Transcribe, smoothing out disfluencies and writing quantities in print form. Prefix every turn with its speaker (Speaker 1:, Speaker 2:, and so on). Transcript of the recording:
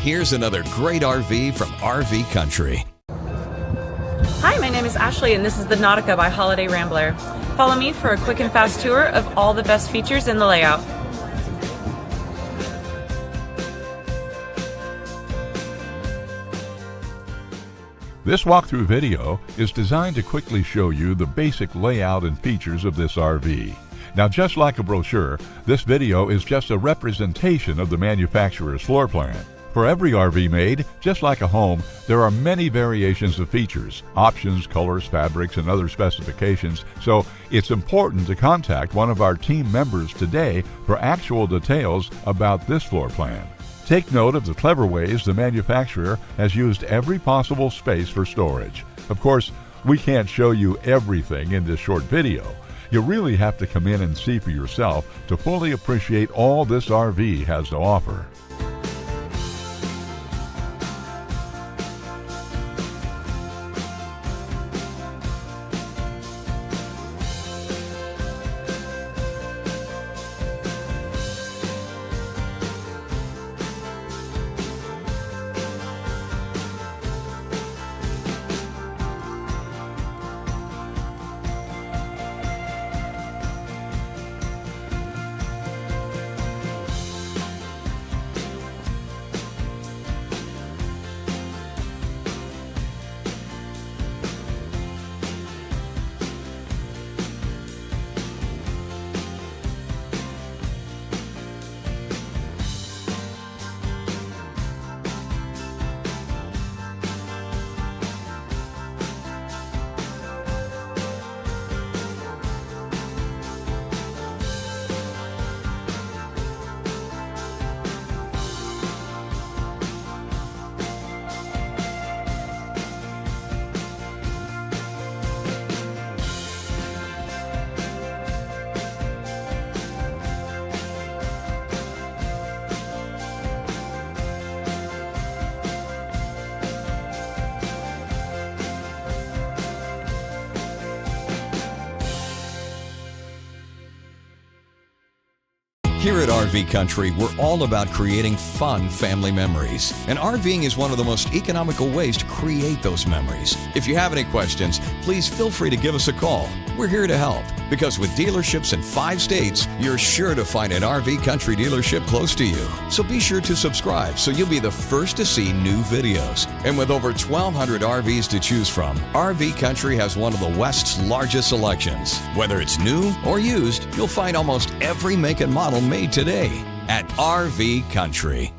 Speaker 1: Here's another great RV from RV Country.
Speaker 2: Hi, my name is Ashley and this is the Nautica by Holiday Rambler. Follow me for a quick and fast tour of all the best features in the layout.
Speaker 3: This walkthrough video is designed to quickly show you the basic layout and features of this RV. Now, just like a brochure, this video is just a representation of the manufacturer's floor plan. For every RV made, just like a home, there are many variations of features, options, colors, fabrics, and other specifications, so it's important to contact one of our team members today for actual details about this floor plan. Take note of the clever ways the manufacturer has used every possible space for storage. Of course, we can't show you everything in this short video. You really have to come in and see for yourself to fully appreciate all this RV has to offer.
Speaker 1: Here at RV Country, we're all about creating fun family memories. And RVing is one of the most economical ways to create those memories. If you have any questions, please feel free to give us a call. We're here to help, because with dealerships in 5 states, you're sure to find an RV Country dealership close to you. So be sure to subscribe so you'll be the first to see new videos. And with over 1,200 RVs to choose from, RV Country has one of the West's largest selections. Whether it's new or used, you'll find almost every make and model made today at RV Country.